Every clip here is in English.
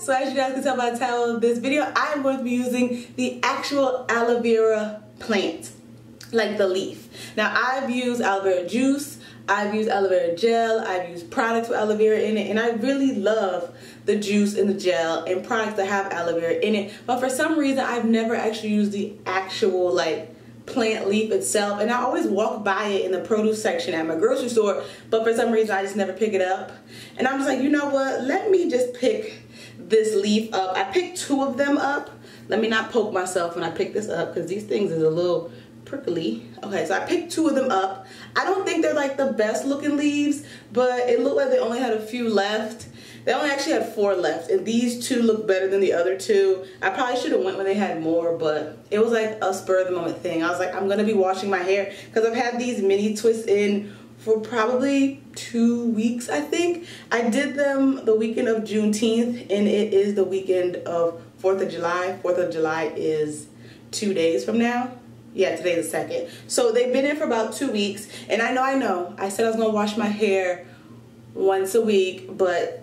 So as you guys can tell by the title of this video, I am going to be using the actual aloe vera plant, like the leaf. Now I've used aloe vera juice, I've used aloe vera gel, I've used products with aloe vera in it, and I really love the juice and the gel and products that have aloe vera in it. But for some reason, I've never actually used the actual like plant leaf itself, and I always walk by it in the produce section at my grocery store, but for some reason I just never pick it up. And I'm just like, you know what, let me just pick this leaf up. I picked 2 of them up. Let me not poke myself when I pick this up because these things is a little prickly. Okay, so I picked 2 of them up. I don't think they're like the best looking leaves, but it looked like they only had a few left. They only actually had 4 left, and these 2 look better than the other 2. I probably should have went when they had more, but it was like a spur of the moment thing. I was like, I'm gonna be washing my hair because I've had these mini twists in for probably 2 weeks, I think. I did them the weekend of Juneteenth, and it is the weekend of 4th of July. 4th of July is 2 days from now. Yeah, today's the 2nd. So they've been in for about 2 weeks, and I know. I said I was gonna wash my hair once a week, but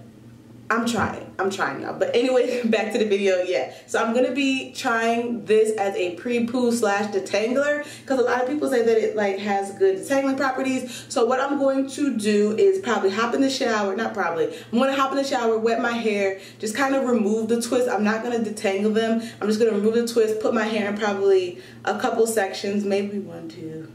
I'm trying now. But anyway, back to the video. Yeah, so I'm gonna be trying this as a pre-poo / detangler because a lot of people say that it like has good detangling properties. So what I'm going to do is probably hop in the shower, not probably, I'm gonna hop in the shower, wet my hair, just kind of remove the twist. I'm not gonna detangle them. I'm just gonna remove the twist, put my hair in probably a couple sections, maybe 1, 2,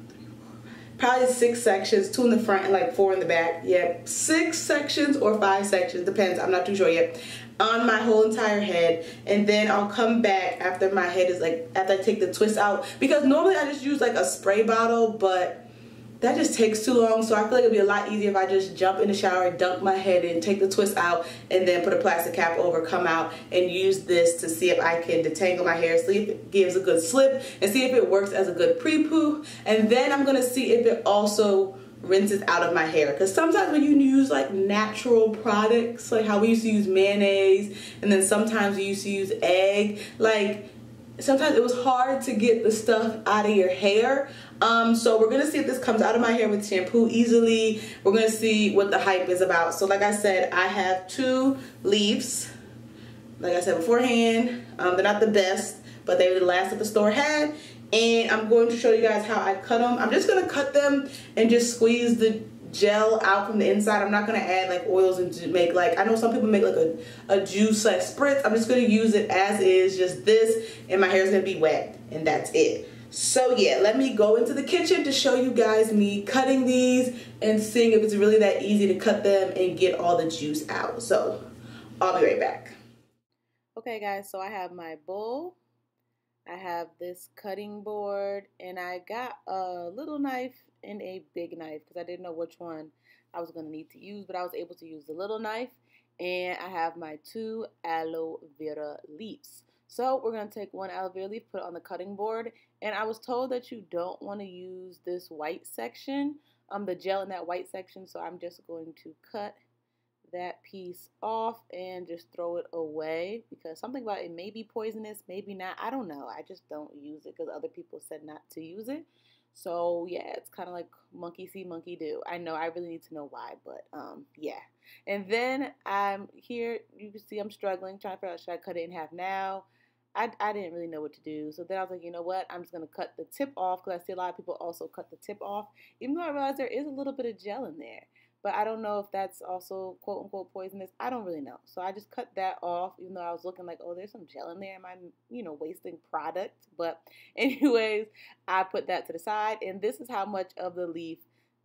probably 6 sections, 2 in the front and like 4 in the back. Yeah, 6 sections or 5 sections, depends, I'm not too sure yet, on my whole entire head. And then I'll come back after my head is like, after I take the twist out, because normally I just use like a spray bottle, but that just takes too long. So I feel like it'd be a lot easier if I just jump in the shower, dunk my head in, take the twist out, and then put a plastic cap over, come out, and use this to see if I can detangle my hair, see if it gives a good slip, and see if it works as a good pre-poo. And then I'm gonna see if it also rinses out of my hair. Because sometimes when you use like natural products, like how we used to use mayonnaise, and then sometimes we used to use egg, like sometimes it was hard to get the stuff out of your hair. So we're gonna see if this comes out of my hair with shampoo easily. We're gonna see what the hype is about. So like I said, I have 2 leaves. Like I said beforehand, they're not the best, but they were the last that the store had. And I'm going to show you guys how I cut them. I'm just gonna cut them and just squeeze the gel out from the inside. I'm not gonna add like oils and make like, I know some people make like a juice like spritz. I'm just gonna use it as is, just this, and my hair is gonna be wet, and that's it. So yeah, let me go into the kitchen to show you guys me cutting these and seeing if it's really that easy to cut them and get all the juice out. So I'll be right back. Okay guys, so I have my bowl, I have this cutting board, and I got a little knife and a big knife because I didn't know which one I was going to need to use, but I was able to use the little knife. And I have my 2 aloe vera leaves. So we're going to take 1 aloe vera leaf, put it on the cutting board, and I was told that you don't want to use this white section, the gel in that white section, so I'm just going to cut that piece off and just throw it away because something about it may be poisonous, maybe not, I don't know. I just don't use it because other people said not to use it. So yeah, it's kind of like monkey see, monkey do. I know, I really need to know why, but yeah. And then I'm here, you can see I'm struggling, trying to figure out, should I cut it in half now? I didn't really know what to do. So then I was like, you know what, I'm just going to cut the tip off because I see a lot of people also cut the tip off, even though I realized there is a little bit of gel in there. But I don't know if that's also quote unquote poisonous. I don't really know. So I just cut that off, even though I was looking like, oh, there's some gel in there. Am I, wasting product? But anyways, I put that to the side. And this is how much of the leaf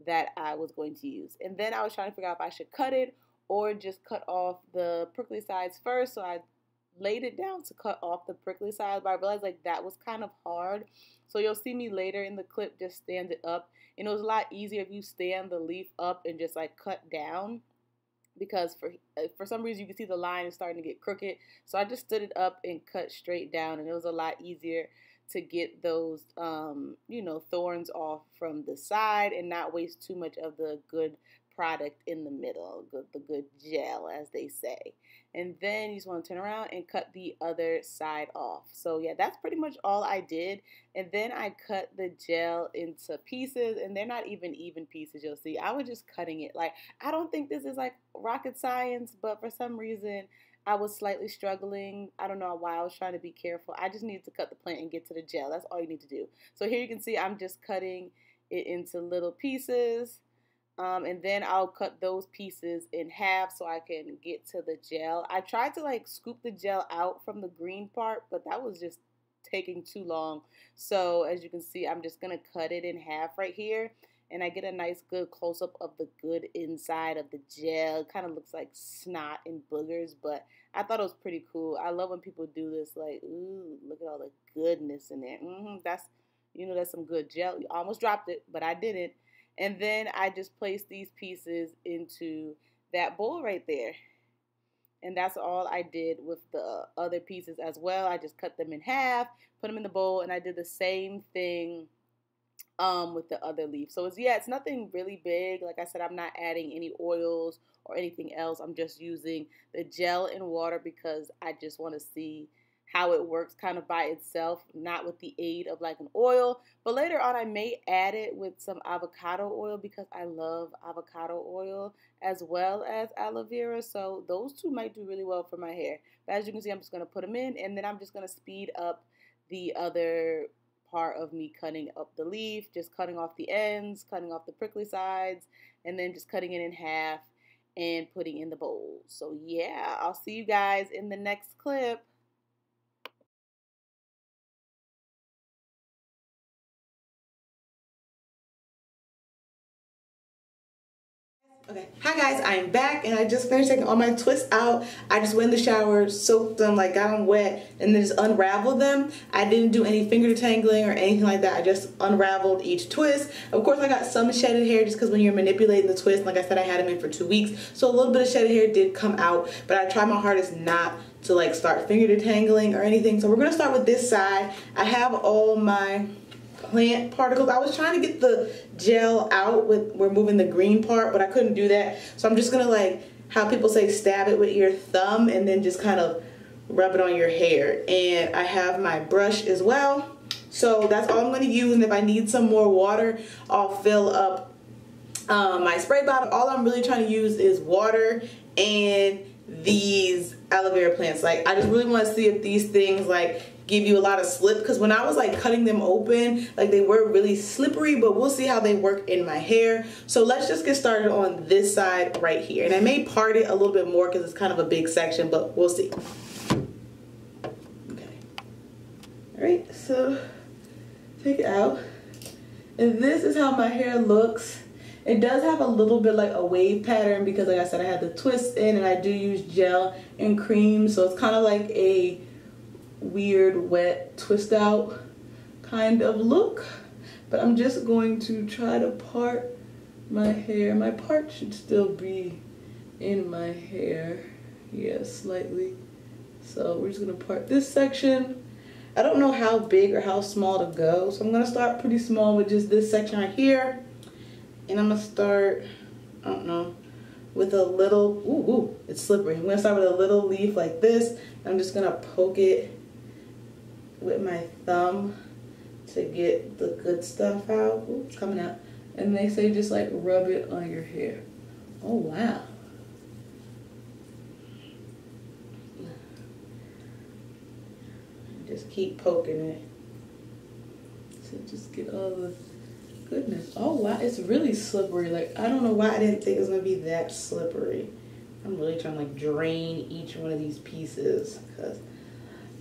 that I was going to use. And then I was trying to figure out if I should cut it or just cut off the prickly sides first. So I laid it down to cut off the prickly sides, but I realized like that was kind of hard. So you'll see me later in the clip just stand it up, and it was a lot easier if you stand the leaf up and just like cut down, because for some reason you can see the line is starting to get crooked. So I just stood it up and cut straight down, and it was a lot easier to get those thorns off from the side and not waste too much of the good product in the middle, the good gel, as they say. And then you just want to turn around and cut the other side off. So yeah, that's pretty much all I did. And then I cut the gel into pieces, and they're not even pieces, you'll see. I was just cutting it. Like, I don't think this is like rocket science, but for some reason I was slightly struggling. I don't know why I was trying to be careful. I just needed to cut the plant and get to the gel. That's all you need to do. So here you can see I'm just cutting it into little pieces. And then I'll cut those pieces in half so I can get to the gel. I tried to like scoop the gel out from the green part, but that was just taking too long. So as you can see, I'm just going to cut it in half right here. And I get a nice good close-up of the good inside of the gel. It kind of looks like snot and boogers, but I thought it was pretty cool. I love when people do this, like, ooh, look at all the goodness in there. That's, you know, that's some good gel. You almost dropped it, but I didn't. And then I just place these pieces into that bowl right there. And that's all I did with the other pieces as well. I just cut them in half, put them in the bowl, and I did the same thing with the other leaf. So it's nothing really big. Like I said, I'm not adding any oils or anything else. I'm just using the gel and water because I just want to see how it works kind of by itself, not with the aid of like an oil. But later on I may add it with some avocado oil because I love avocado oil as well as aloe vera. So those two might do really well for my hair. But as you can see, I'm just going to put them in, and then I'm just going to speed up the other part of me cutting up the leaf, just cutting off the ends, cutting off the prickly sides, and then just cutting it in half and putting in the bowl. So yeah, I'll see you guys in the next clip. Okay, hi guys, I am back and I just finished taking all my twists out. I just went in the shower, soaked them, like got them wet, and then just unraveled them. I didn't do any finger detangling or anything like that. I just unraveled each twist. Of course, I got some shedded hair just because when you're manipulating the twist, like I said, I had them in for 2 weeks. So a little bit of shedded hair did come out, but I tried my hardest not to like start finger detangling or anything. So we're gonna start with this side. I have all my plant particles. I was trying to get the gel out with removing the green part, but I couldn't do that. So I'm just gonna, like how people say, stab it with your thumb and then just kind of rub it on your hair. And I have my brush as well. So that's all I'm gonna use, and if I need some more water, I'll fill up my spray bottle. All I'm really trying to use is water and these aloe vera plants. Like, I just really want to see if these things like give you a lot of slip, because when I was like cutting them open, like they were really slippery, but we'll see how they work in my hair. So let's just get started on this side right here, and I may part it a little bit more because it's kind of a big section, but we'll see. Okay, all right, so take it out, and this is how my hair looks. It does have a little bit like a wave pattern because, like I said, I had the twist in and I do use gel and cream, so it's kind of like a weird wet twist out kind of look. But I'm just going to try to part my hair. My part should still be in my hair, yeah, slightly. So we're just gonna part this section. I don't know how big or how small to go, so I'm gonna start pretty small with just this section right here. And I'm gonna start, I don't know, with a little, ooh, it's slippery. I'm gonna start with a little leaf like this. I'm just gonna poke it with my thumb to get the good stuff out. Ooh, it's coming out. And they say just like rub it on your hair. Oh, wow. Just keep poking it. So just get all the goodness. Oh wow, it's really slippery. Like, I don't know why I didn't think it was gonna be that slippery. I'm really trying to like drain each one of these pieces, because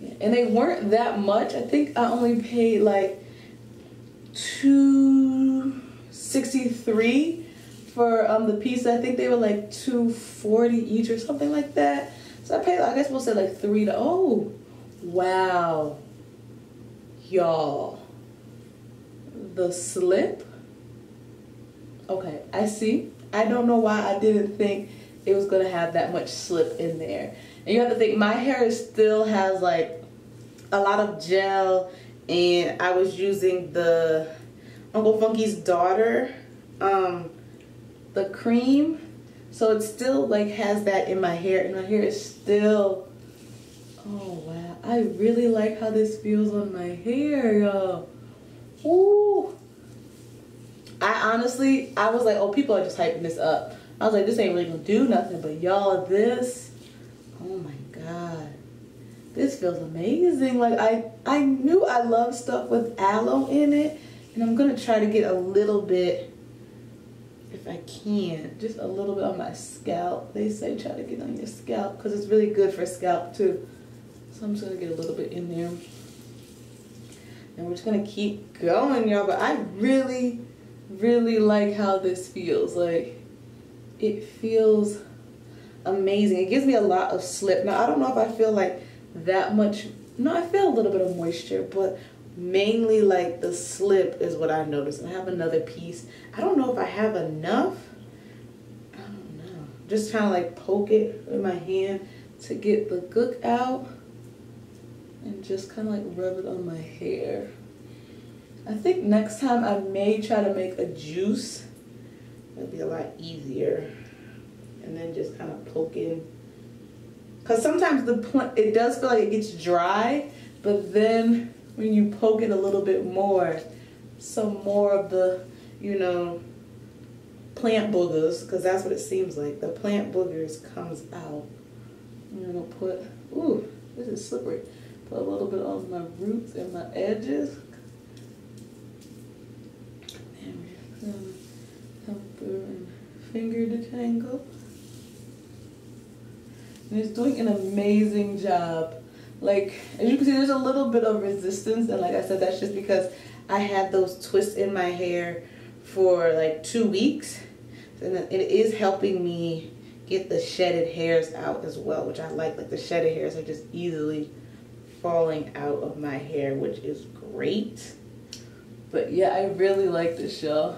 yeah. And they weren't that much. I think I only paid like $2.63 for the piece. I think they were like $2.40 each or something like that. So I paid, I guess we'll say like $3. Oh wow, y'all. The slip. Okay, I see. I don't know why I didn't think it was gonna have that much slip in there. And you have to think, my hair still has like a lot of gel, and I was using the Uncle Funky's Daughter, the cream, so it still like has that in my hair, and my hair is still, oh wow, I really like how this feels on my hair, y'all. Ooh. I honestly, I was like, oh, people are just hyping this up. I was like, this ain't really gonna do nothing, but y'all, this, Oh my God. This feels amazing. Like I knew I love stuff with aloe in it, and I'm gonna try to get a little bit, if I can, just a little bit on my scalp. They say try to get on your scalp because it's really good for scalp too. So I'm just gonna get a little bit in there. And we're just gonna keep going, y'all. But I really, really like how this feels. Like, it feels amazing. It gives me a lot of slip. Now, I don't know if I feel like that much. No, I feel a little bit of moisture, but mainly like the slip is what I noticed. And I have another piece. I don't know if I have enough. I don't know. Just trying to like poke it with my hand to get the gook out. And just kind of like rub it on my hair. I think next time I may try to make a juice. It'll be a lot easier. And then just kind of poke in. Because sometimes it does feel like it gets dry. But then when you poke it a little bit more, some more of the, you know, plant boogers, because that's what it seems like. The plant boogers comes out. I'm going to put, ooh, this is slippery. Put a little bit on my roots and my edges. And we're just gonna help her and finger detangle. And it's doing an amazing job. Like, as you can see, there's a little bit of resistance, and like I said, that's just because I had those twists in my hair for like 2 weeks. And it is helping me get the shedded hairs out as well, which I like. Like, the shedded hairs are just easily falling out of my hair, which is great. But yeah, I really like this, y'all.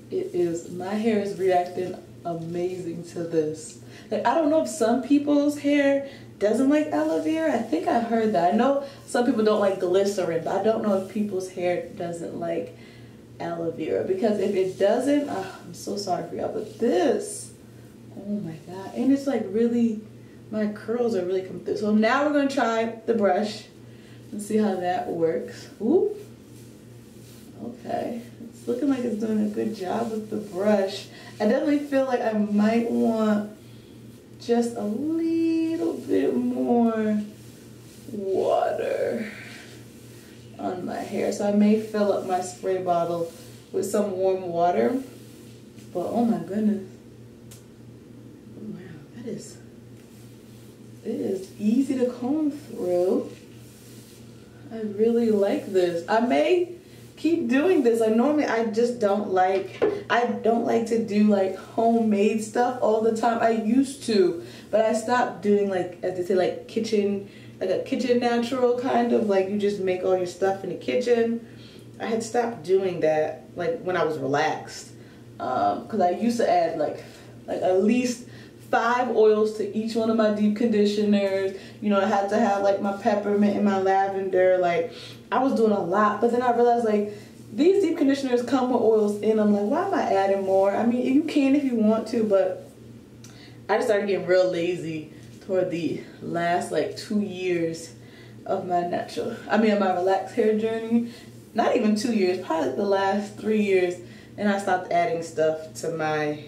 It is, my hair is reacting amazing to this. Like, I don't know if some people's hair doesn't like aloe vera. I think I heard that. I know some people don't like glycerin, but I don't know if people's hair doesn't like aloe vera. Because if it doesn't, I'm so sorry for y'all, but this, oh my God. And it's like really, my curls are really coming through. So now we're going to try the brush and see how that works. Ooh. Okay. It's looking like it's doing a good job with the brush. I definitely feel like I might want just a little bit more water on my hair. So I may fill up my spray bottle with some warm water. But oh my goodness. Wow, that is... It is easy to comb through. I really like this. I may keep doing this. Normally I just don't like, to do like homemade stuff all the time. I used to, but I stopped doing, like, as they say, like a kitchen natural kind of, like you just make all your stuff in the kitchen. I had stopped doing that like when I was relaxed. Cause I used to add like at least 5 oils to each one of my deep conditioners. You know, I had to have like my peppermint and my lavender. Like, I was doing a lot, but then I realized like these deep conditioners come with oils in them. Like, why am I adding more? I mean, you can if you want to, but I just started getting real lazy toward the last like 2 years of my my relaxed hair journey. Not even 2 years, probably the last 3 years, and I stopped adding stuff to my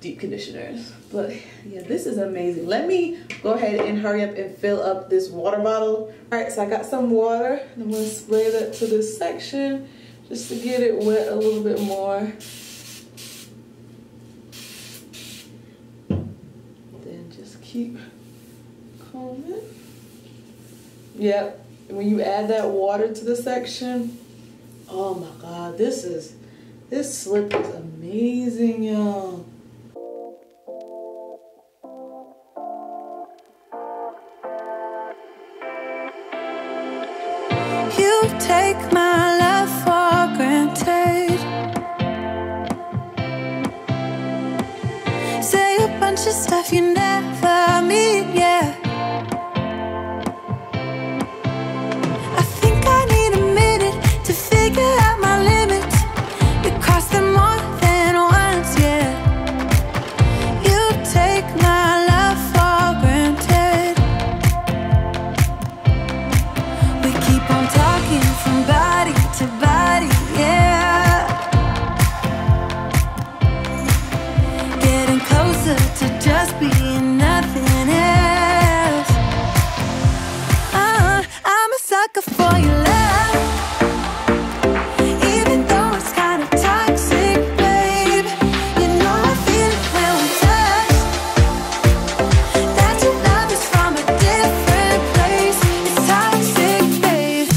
deep conditioners. But yeah, this is amazing. Let me go ahead and hurry up and fill up this water bottle. All right, so I got some water. I'm gonna spray that to this section just to get it wet a little bit more. Then just keep combing. Yep, when you add that water to the section, oh my God, this slip is amazing, y'all. You take my love for granted. Say a bunch of stuff you never mean, yeah. I think I need a minute to figure out my limits. We cross them more than once, yeah. You take my love for granted. We keep on talking from body to body, yeah. Getting close closer to just being nothing else. I'm a sucker for your love, even though it's kind of toxic, babe. You know I feel it when we touch, that your love is from a different place. It's toxic, babe.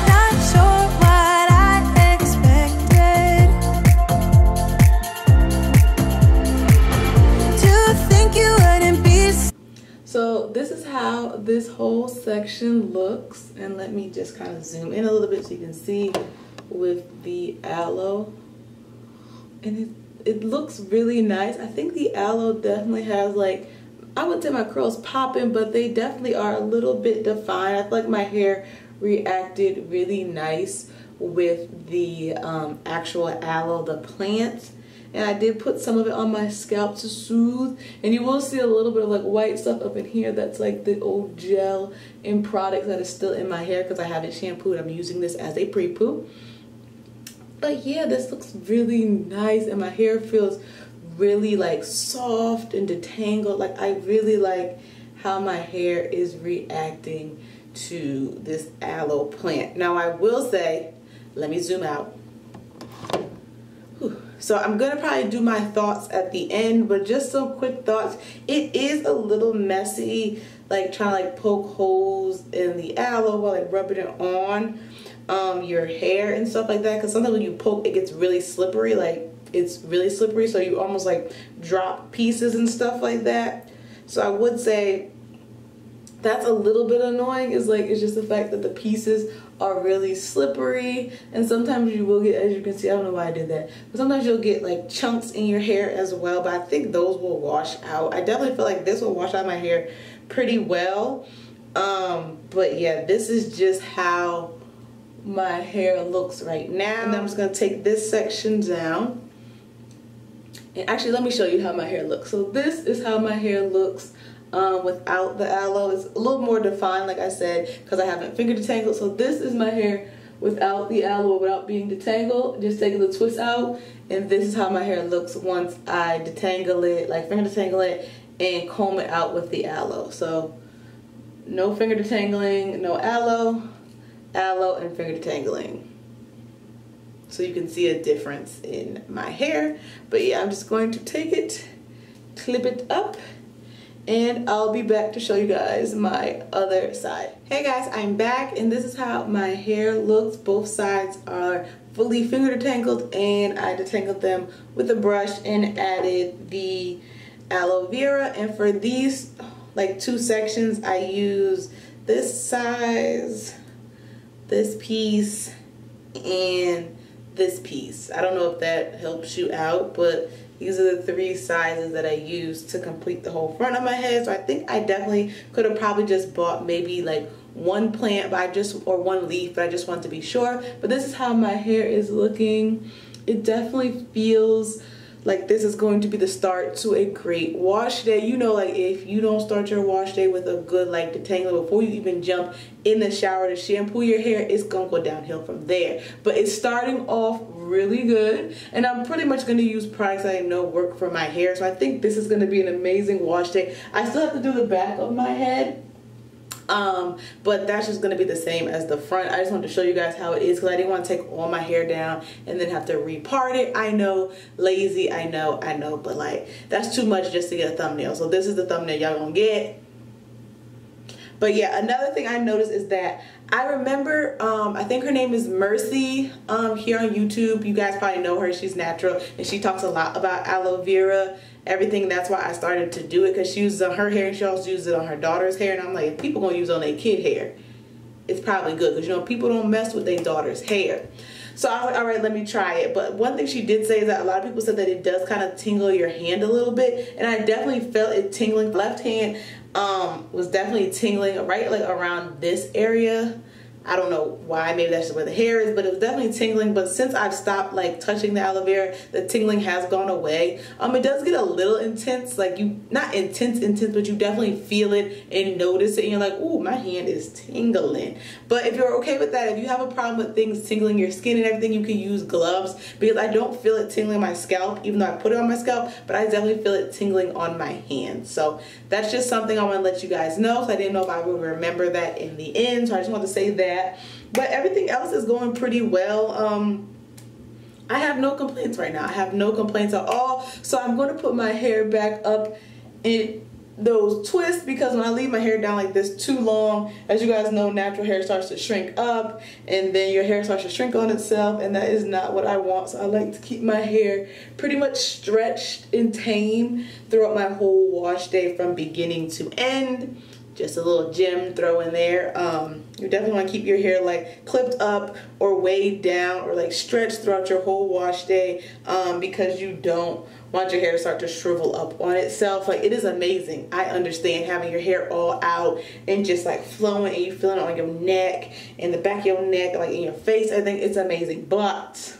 Not sure what I expected. To think you wouldn't be. So this is how this whole section looks, and let me just kind of zoom in a little bit so you can see with the aloe, and it looks really nice. I think the aloe definitely has, like, I wouldn't say my curls popping, but they definitely are a little bit defined. I feel like my hair reacted really nice with the actual aloe, the plant. And I did put some of it on my scalp to soothe. And you will see a little bit of like white stuff up in here that's like the old gel and products that is still in my hair because I haven't shampooed. I'm using this as a pre-poo. But yeah, this looks really nice and my hair feels really like soft and detangled. Like I really like how my hair is reacting to this aloe plant. Now I will say, let me zoom out. So I'm gonna probably do my thoughts at the end, but just some quick thoughts. It is a little messy, like trying to like poke holes in the aloe while like rubbing it on your hair and stuff like that. Because sometimes when you poke, it gets really slippery. Like it's really slippery, so you almost like drop pieces and stuff like that. So I would say that's a little bit annoying. It's like, it's just the fact that the pieces are really slippery, and sometimes you will get, as you can see, I don't know why I did that, but sometimes you'll get like chunks in your hair as well, but I think those will wash out. I definitely feel like this will wash out my hair pretty well. But yeah, this is just how my hair looks right now. And I'm just gonna take this section down. And actually, let me show you how my hair looks. So this is how my hair looks without the aloe. It's a little more defined, like I said, because I haven't finger detangled. So this is my hair without the aloe, without being detangled, just taking the twist out. And this is how my hair looks once I detangle it, like finger detangle it and comb it out with the aloe. So no finger detangling, no aloe, aloe and finger detangling. So you can see a difference in my hair. But yeah, I'm just going to take it, clip it up, and I'll be back to show you guys my other side. Hey guys, I'm back, and this is how my hair looks. Both sides are fully finger detangled, and I detangled them with a brush and added the aloe vera. And for these like two sections, I use this size, this piece, and this piece. I don't know if that helps you out, but these are the three sizes that I use to complete the whole front of my head. So I think I definitely could have probably just bought maybe like one plant, but or one leaf, but I just want to be sure. But this is how my hair is looking. It definitely feels like this is going to be the start to a great wash day. You know, like if you don't start your wash day with a good like detangler before you even jump in the shower to shampoo your hair, it's gonna go downhill from there. But it's starting off really good, and I'm pretty much gonna use products that I know work for my hair. So I think this is gonna be an amazing wash day. I still have to do the back of my head, but that's just gonna be the same as the front. I just wanted to show you guys how it is because I didn't want to take all my hair down and then have to repart it. I know, lazy, I know, but like that's too much just to get a thumbnail. So this is the thumbnail y'all gonna get. But yeah, another thing I noticed is that I remember, I think her name is Mercy here on YouTube. You guys probably know her. She's natural and she talks a lot about aloe vera, everything. That's why I started to do it, because she uses it on her hair and she also uses it on her daughter's hair. And I'm like, if people gonna use it on their kid hair, it's probably good, because you know people don't mess with their daughter's hair. So I was like, all right, let me try it. But one thing she did say is that a lot of people said that it does kind of tingle your hand a little bit, and I definitely felt it tingling. Left hand was definitely tingling right like around this area, I don't know why, maybe that's just where the hair is, but it was definitely tingling. But since I've stopped like touching the aloe vera, the tingling has gone away. It does get a little intense, like not intense, but you definitely feel it and notice it, and you're like, ooh, my hand is tingling. But if you're okay with that, if you have a problem with things tingling your skin and everything, you can use gloves, because I don't feel it tingling my scalp, even though I put it on my scalp, but I definitely feel it tingling on my hands. So that's just something I want to let you guys know, because I didn't know if I would remember that in the end, so I just want to say that. But everything else is going pretty well. I have no complaints right now. I have no complaints at all. So I'm going to put my hair back up in those twists, because when I leave my hair down like this too long, as you guys know, natural hair starts to shrink up, and then your hair starts to shrink on itself, and that is not what I want. So I like to keep my hair pretty much stretched and tame throughout my whole wash day from beginning to end. Just a little gem throw in there. You definitely want to keep your hair like clipped up or weighed down or like stretched throughout your whole wash day, because you don't want your hair to start to shrivel up on itself. Like, it is amazing. I understand having your hair all out and just like flowing, and you feeling it on your neck and the back of your neck, like in your face. I think it's amazing, but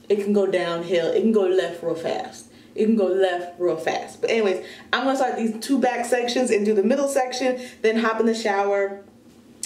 it can go downhill. It can go left real fast. It can go left real fast. But anyways, I'm gonna start these two back sections and do the middle section, then hop in the shower.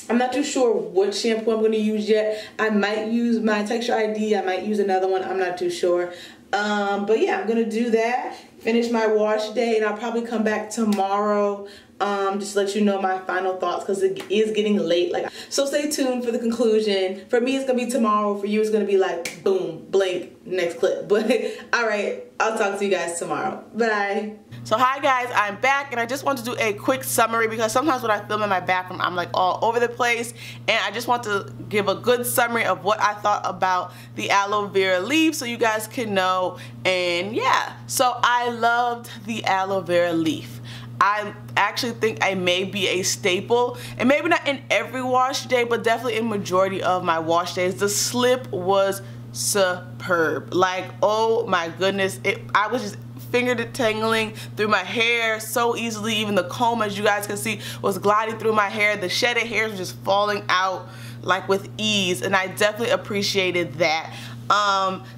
I'm not too sure what shampoo I'm gonna use yet. I might use my Texture ID. I might use another one. I'm not too sure. But yeah, I'm gonna do that, finish my wash day, and I'll probably come back tomorrow just to let you know my final thoughts, because it is getting late. So stay tuned for the conclusion. For me, it's gonna be tomorrow. For you, it's gonna be like boom, blink, next clip. But all right, I'll talk to you guys tomorrow. Bye. So hi guys, I'm back, and I just want to do a quick summary, because sometimes when I film in my bathroom, I'm like all over the place, and I just want to give a good summary of what I thought about the aloe vera leaf so you guys can know. And yeah, so I loved the aloe vera leaf. I actually think I may be a staple, and maybe not in every wash day, but definitely in majority of my wash days. The slip was superb. Like, oh my goodness, I was just finger tingling through my hair so easily. Even the comb, as you guys can see, was gliding through my hair. The shedded hairs were just falling out like with ease, and I definitely appreciated that.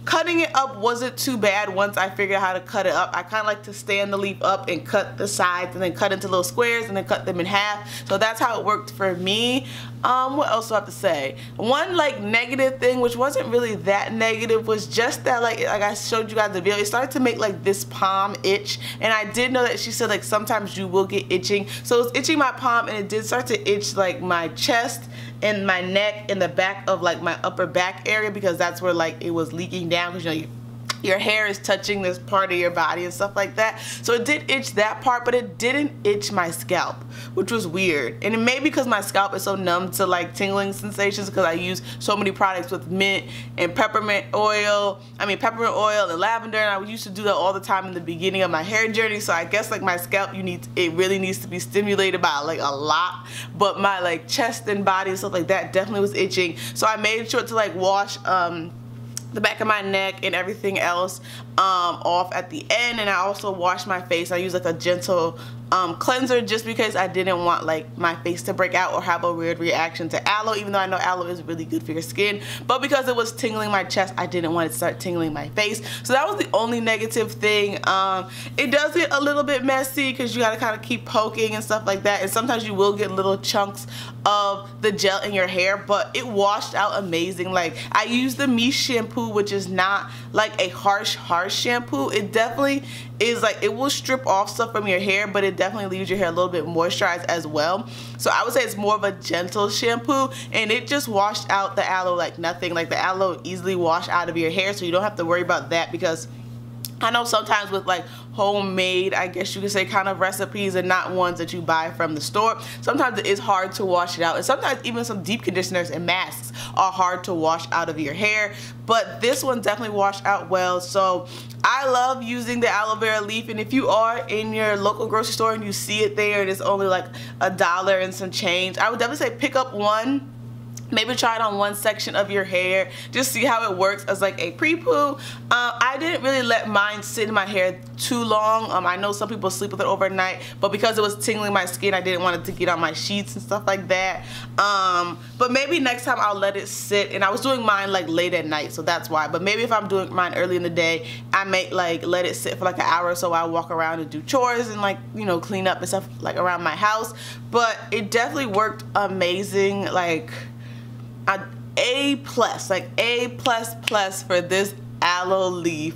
Cutting it up wasn't too bad once I figured out how to cut it up. I kind of like to stand the leaf up and cut the sides, and then cut into little squares, and then cut them in half. So that's how it worked for me. What else do I have to say? One like negative thing, which wasn't really that negative, was just that like I showed you guys the video, it started to make like this palm itch, and I did know that she said like sometimes you will get itching. So it was itching my palm, and it did start to itch like my chest and my neck and the back of like my upper back area, because that's where like it was leaking down, because you know your hair is touching this part of your body and stuff like that. So it did itch that part, but it didn't itch my scalp, which was weird. And it may be because my scalp is so numb to like tingling sensations, because I use so many products with mint and peppermint oil and lavender, and I used to do that all the time in the beginning of my hair journey. So I guess like my scalp, it really needs to be stimulated by like a lot, but my like chest and body and stuff like that definitely was itching. So I made sure to like wash the back of my neck and everything else off at the end, and I also washed my face. I used like a gentle cleanser, just because I didn't want like my face to break out or have a weird reaction to aloe, even though I know aloe is really good for your skin. But because it was tingling my chest, I didn't want it to start tingling my face. So that was the only negative thing. It does get a little bit messy, because you gotta kind of keep poking and stuff like that, and sometimes you will get little chunks of the gel in your hair, but it washed out amazing. Like, I used the Miche shampoo, which is not like a harsh shampoo. It definitely is like, it will strip off stuff from your hair, but it definitely leaves your hair a little bit moisturized as well. So I would say it's more of a gentle shampoo, and it just washed out the aloe like nothing. Like, the aloe easily washed out of your hair, so you don't have to worry about that, because I know sometimes with like homemade, I guess you could say, kind of recipes, and not ones that you buy from the store, sometimes it is hard to wash it out, and sometimes even some deep conditioners and masks are hard to wash out of your hair, but this one definitely washed out well. So I love using the aloe vera leaf, and if you are in your local grocery store and you see it there and it's only like $1 and some change, I would definitely say pick up one. maybe try it on one section of your hair, just see how it works as like a pre-poo. I didn't really let mine sit in my hair too long. I know some people sleep with it overnight, but because it was tingling my skin, I didn't want it to get on my sheets and stuff like that. But maybe next time I'll let it sit, and I was doing mine like late at night, so that's why. But maybe if I'm doing mine early in the day, I may like let it sit for like an hour or so while I walk around and do chores and like, you know, clean up and stuff like around my house. But it definitely worked amazing. Like A+, like A++ for this aloe leaf.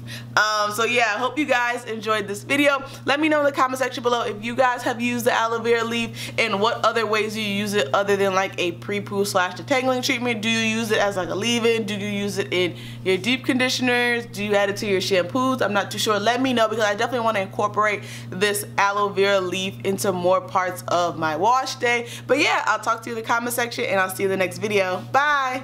So yeah, I hope you guys enjoyed this video. Let me know in the comment section below if you guys have used the aloe vera leaf and what other ways you use it other than like a pre-poo / detangling treatment. Do you use it as like a leave-in? Do you use it in your deep conditioners? Do you add it to your shampoos? I'm not too sure. Let me know, because I definitely want to incorporate this aloe vera leaf into more parts of my wash day. But yeah, I'll talk to you in the comment section, and I'll see you in the next video. Bye!